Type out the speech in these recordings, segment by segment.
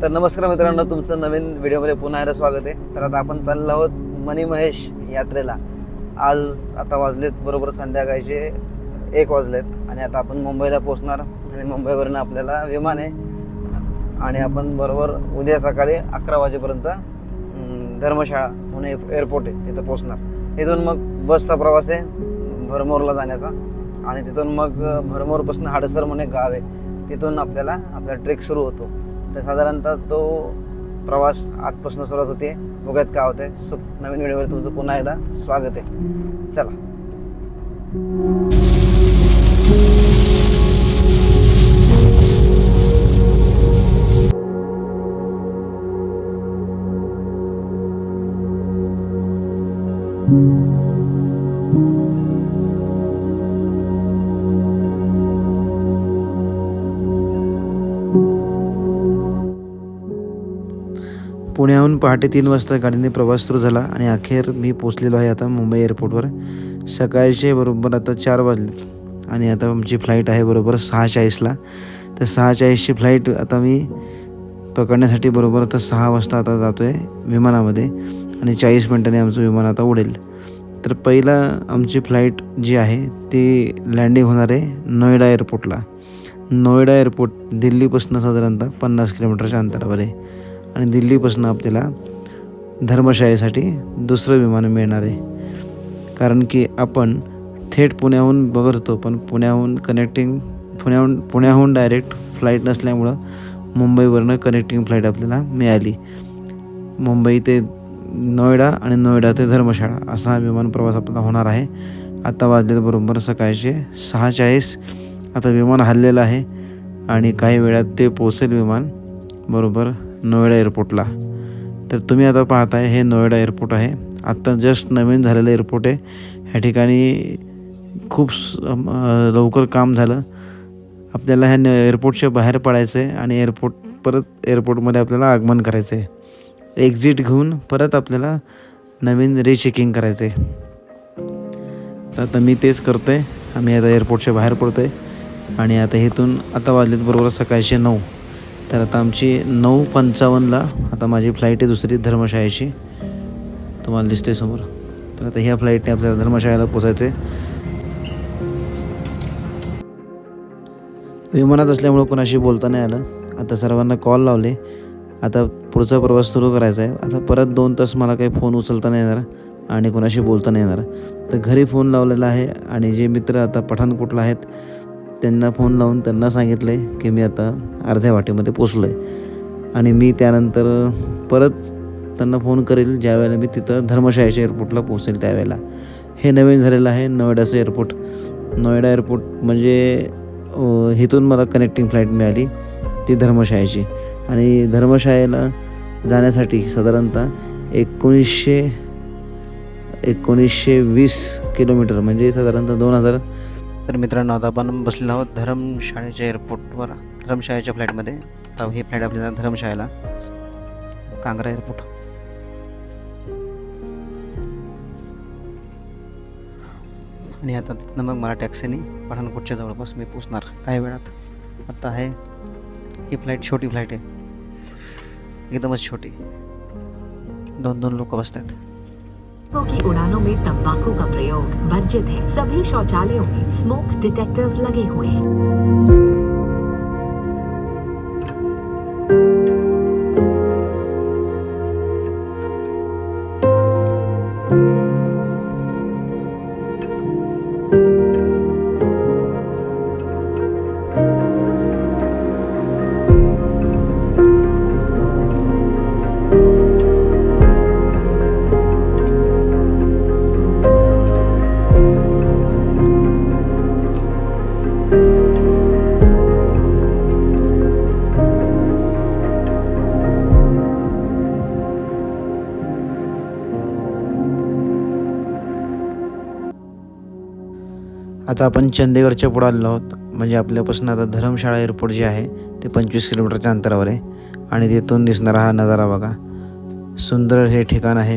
तर नमस्कार मित्रांनो, तुमचं नवीन व्हिडिओमध्ये पुन्हा एकदा स्वागत आहे. तर आता आपण चाललो आहोत मणिमहेश यात्रेला. आज आता वाजलेत बरोबर संध्याकाळचे 1 वाजलेत आणि आता आपण मुंबईला पोहोचणार आणि मुंबईवरून आपल्याला विमान आहे आणि आपण बरोबर उद्या सकाळी 11 वाजेपर्यंत धर्मशाळा म्हणून एअरपोर्ट आहे तिथं पोहोचणार. तिथून मग बसचा प्रवास आहे भरमोरला जाण्याचा आणि तिथून मग भरमोरपासून हाडसर म्हणून एक गाव आहे, तिथून आपला ट्रेक सुरू होतो. तर साधारणतः तो प्रवास आजपासून सुरुवात होते. बघत काय होतंय. नवीन व्हिडिओवर तुमचं पुन्हा एकदा स्वागत आहे. चला. पुण्याहून पहाटे 3 वाजता गाडीने प्रवास सुरू झाला आणि अखेर मी पोचलेलो आहे आता मुंबई एअरपोर्टवर. सकाळचे बरोबर आता 4 वाजले आणि आता आमची फ्लाईट आहे बरोबर 6:40ला. तर 6:40ची फ्लाईट आता मी पकडण्यासाठी बरोबर आता 6 वाजता आता जातो आहे विमानामध्ये आणि 40 मिनिटांनी आमचं विमान आता उडेल. तर पहिला आमची फ्लाईट जी आहे ती लँडिंग होणार आहे नोएडा एअरपोर्टला. नोएडा एअरपोर्ट दिल्लीपासून साधारणतः 50 किलोमीटरच्या अंतरावर आहे आणि दिल्लीपासून आपल्याला धर्मशाळेसाठी दुसरं विमान मिळणार आहे. कारण की आपण थेट पुण्याहून बघत होतो, पण पुण्याहून डायरेक्ट फ्लाईट नसल्यामुळं मुंबईवरनं कनेक्टिंग फ्लाईट आपल्याला मिळाली. मुंबई ते नोएडा आणि नोएडा ते धर्मशाळा असा हा विमान प्रवास आपला होणार आहे. आता वाजले बरोबर सकाळचे 6:40. आता विमान हललेलं आहे आणि काही वेळात ते पोहोचेल विमान बरोबर नोएडा एअरपोर्टला. तर तुम्ही आता पाहताय हे नोएडा एअरपोर्ट आहे. आत्ता जस्ट नवीन झालेलं एअरपोर्ट आहे. ह्या ठिकाणी खूप लवकर काम झालं. आपल्याला ह्या एअरपोर्टच्या बाहेर पडायचं आहे आणि परत एअरपोर्टमध्ये आपल्याला आगमन करायचं आहे. एक्झिट घेऊन परत आपल्याला नवीन रिचेकिंग करायचं आहे. तर आता मी तेच करतो आहे. आम्ही आता एअरपोर्टच्या बाहेर पडतो आहे आणि आता इथून आता वाजलेत बरोबर सकाळचे 9. तर आता आमची 9:55ला आता माझी फ्लाईट आहे दुसरी धर्मशाळेची, तुम्हाला दिसते समोर. तर आता ह्या फ्लाईटने आपल्याला धर्मशाळेला पोचायचं आहे. विमानात असल्यामुळं कोणाशी बोलता नाही आलं. आता सर्वांना कॉल लावले. आता पुढचा प्रवास सुरू करायचा आहे. आता परत 2 तास मला काही फोन उचलता नाही येणार आणि कोणाशी बोलता नाही येणार. तर घरी फोन लावलेला आहे आणि जे मित्र आता पठाणकोटला आहेत त्यांना फोन लावून त्यांना सांगितलं आहे की मी आता अर्ध्या वाटेमध्ये पोचलो आहे आणि मी त्यानंतर परत त्यांना फोन करेल ज्यावेळेला मी तिथं धर्मशाळेच्या एअरपोर्टला पोहोचेल त्यावेळेला. हे नवीन झालेलं आहे नोएडाचं एअरपोर्ट. नोएडा एअरपोर्ट म्हणजे इथून मला कनेक्टिंग फ्लाईट मिळाली ती धर्मशाळेची आणि धर्मशाळेला जाण्यासाठी साधारणतः 1920 किलोमीटर म्हणजे साधारणतः 2000. तर मित्रांनो, आता आपण बसलेलो आहोत धर्मशाळेच्या एअरपोर्टवर, धर्मशाळेच्या फ्लाईटमध्ये. आता ही फ्लाईट आपल्याला धर्मशाळेला कांगरा एअरपोर्ट. आणि आता तिथनं मग मला टॅक्सीने पठाणकोटच्या जवळपास मी पोचणार काही वेळात. आता आहे ही फ्लाईट छोटी फ्लाईट आहे, एकदमच छोटी. 2 लोक बसतात. की उड़ानों में तंबाकू का प्रयोग वर्जित है. सभी शौचालयों में स्मोक डिटेक्टर्स लगे हुए हैं. आता आपण चंदीगडच्या पुढे आलेलो आहोत. म्हणजे आपल्यापासून आता धर्मशाळा एअरपोर्ट जे आहे ते 25 किलोमीटरच्या अंतरावर आहे आणि तिथून दिसणारा हा नजारा बघा. सुंदर हे ठिकाण आहे.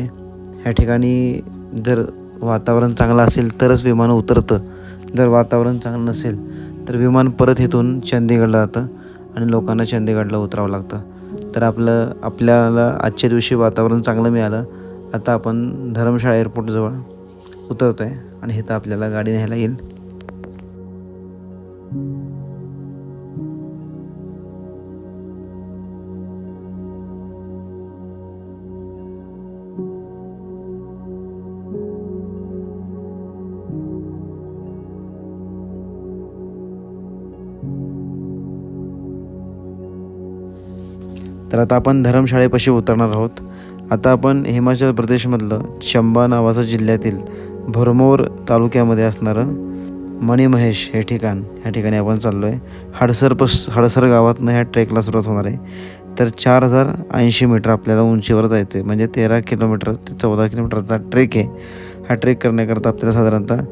ह्या ठिकाणी जर वातावरण चांगलं असेल तरच विमान उतरतं. जर वातावरण चांगलं नसेल तर विमान परत इथून चंदीगडला जातं आणि लोकांना चंदीगडला उतरावं लागतं. तर आपल्याला आजच्या दिवशी वातावरण चांगलं मिळालं. आता आपण धर्मशाळा एअरपोर्टजवळ उतरतो आहे आणि इथं आपल्याला गाडी न्यायला येईल. तर आता आपण धर्मशाळेपाशी उतरणार आहोत. आता आपण हिमाचल प्रदेशमधलं चंबा नावाचं जिल्ह्यातील भरमौर तालुक्यामध्ये असणारं मणिमहेश हे ठिकाण, ह्या ठिकाणी आपण चाललो आहे. हडसर गावातनं ह्या ट्रेकला सुरुवात होणार आहे. तर 4080 मीटर आपल्याला उंचीवर जायचं आहे. म्हणजे 13 किलोमीटर ते 14 किलोमीटरचा ट्रेक आहे. हा ट्रेक करण्याकरता आपल्याला साधारणतः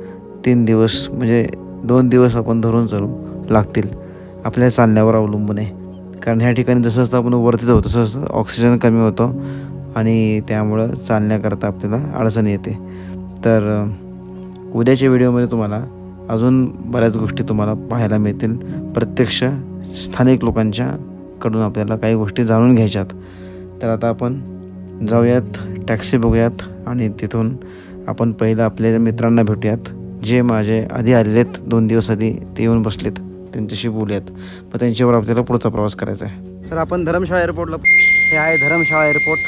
3 दिवस म्हणजे 2 दिवस आपण धरून चालू लागतील. आपल्या चालण्यावर अवलंबून आहे. कारण ह्या ठिकाणी जसं आपण वरती जाऊ तसं ऑक्सिजन कमी होतो आणि त्यामुळं चालण्याकरता आपल्याला अडचण येते. तर उद्याच्या व्हिडिओमध्ये तुम्हाला अजून बऱ्याच गोष्टी तुम्हाला पाहायला मिळतील. प्रत्यक्ष स्थानिक लोकांच्याकडून आपल्याला काही गोष्टी जाणून घ्यायच्यात. तर आता आपण जाऊयात, टॅक्सी बघूयात आणि तिथून आपण पहिलं आपल्या मित्रांना भेटूयात, जे माझे आधी आलेलेत 2 दिवस आधी. ते येऊन बसलेत, त्यांच्याशी बोलूयात. मग त्यांच्यावर आपल्याला पुढचा प्रवास करायचा आहे. तर आपण धर्मशाळा एअरपोर्टला, हे आहे धर्मशाळा एअरपोर्ट,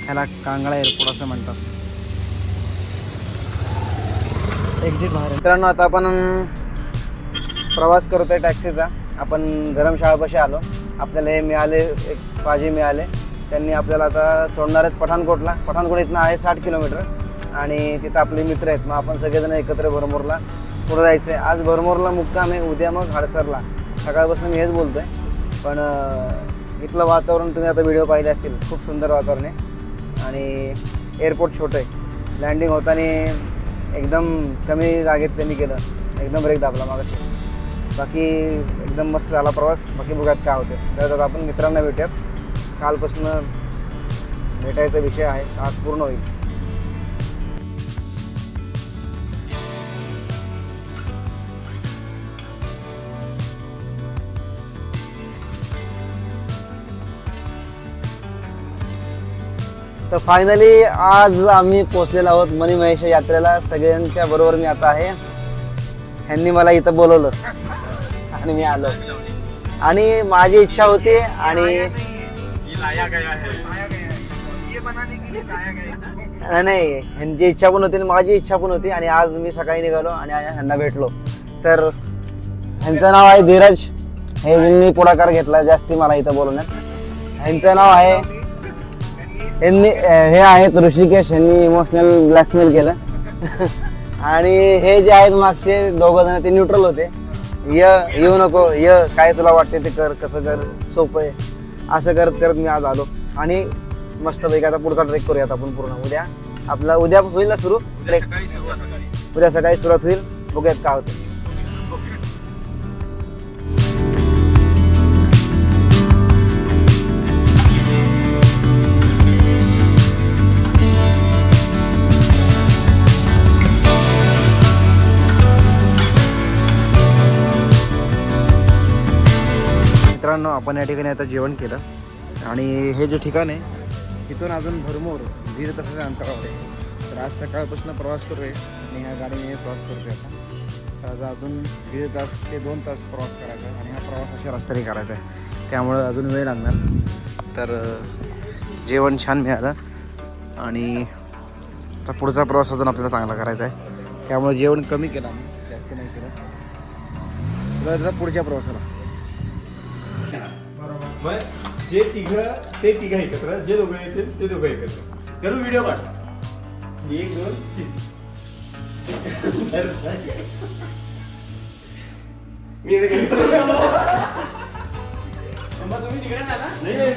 ह्याला कांगळा एअरपोर्ट असं म्हणतात. एक्झिट बाहेर. मित्रांनो, आता आपण प्रवास करतो आहे टॅक्सीचा. आपण धर्मशाळापाशी आलो. आपल्याला हे मिळाले, एक पाजी मिळाले. त्यांनी आपल्याला आता सोडणार आहेत पठाणकोटला. पठाणकोट इथनं आहे 60 किलोमीटर आणि तिथं आपले मित्र आहेत. मग आपण सगळेजण एकत्र भरमौरला पुढं जायचं आहे. आज भरमौरला मुक्काम आहे, उद्या मग हडसरला. सकाळपासून मी हेच बोलतो आहे. पण इथलं वातावरण तुम्ही आता व्हिडिओ पाहिले असतील, खूप सुंदर वातावरण आहे आणि एअरपोर्ट छोटं आहे. लँडिंग होताना एकदम कमी जागेत त्यांनी केलं, एकदम ब्रेक दाबला मागाशी. बाकी एकदम मस्त झाला प्रवास. बाकी बघूयात काय होते. तर आपण मित्रांना भेटूयात. कालपासून भेटायचा विषय आहे, आज पूर्ण होईल. तर फायनली आज आम्ही पोचलेलो आहोत मणिमहेश यात्रेला. सगळ्यांच्या बरोबर मी आता आहे. ह्यांनी मला इथं बोलवलं आणि मी आलो आणि माझी इच्छा होती आणि नाही, ह्यांची इच्छा पण होती आणि माझी इच्छा पण होती. आणि आज मी सकाळी निघालो आणि ह्यांना भेटलो. तर ह्यांचं नाव आहे धीरज. हे ज्यांनी पुढाकार घेतला जास्ती मला इथं बोलवण्यात. ह्यांचं नाव आहे, हे आहेत ऋषिकेश. यांनी इमोशनल ब्लॅकमेल केलं आणि हे जे आहेत मागचे 2 जण ते न्यूट्रल होते. येऊ नको, काय तुला वाटते ते कर, कसं कर, सोपं आहे. असं करत करत मी आज आलो आणि मस्तपैकी आता पुढचा ट्रेक करूयात आपण पूर्ण. उद्या होईल ना सुरू ट्रेक, उद्या सकाळी सुरुवात होईल. बघूयात काय होतं. मित्रांनो, आपण या ठिकाणी आता जेवण केलं आणि हे जे ठिकाण आहे इथून अजून भरमौर 1.5 तासाच्या अंतरावर आहे. तर आज सकाळपासून प्रवास करू आहे आणि ह्या गाडीने प्रवास करतो आता. तर आता अजून 1.5 तास ते 2 तास प्रवास करायचा आहे आणि हा प्रवास अशा रस्त्याने करायचा आहे, त्यामुळं अजून वेळ लागणार. तर जेवण छान मिळालं आणि आता पुढचा प्रवास अजून आपल्याला चांगला करायचा आहे, त्यामुळे जेवण कमी केलं आम्ही, जास्त नाही केलं. तर पुढच्या प्रवासाला मग जे तिघं एकत्र, जे दोघं येतील ते दोघं एकत्र करू. व्हिडिओ काढ. 1 2 3. मी तुम्ही तिकडे जा ना. नाही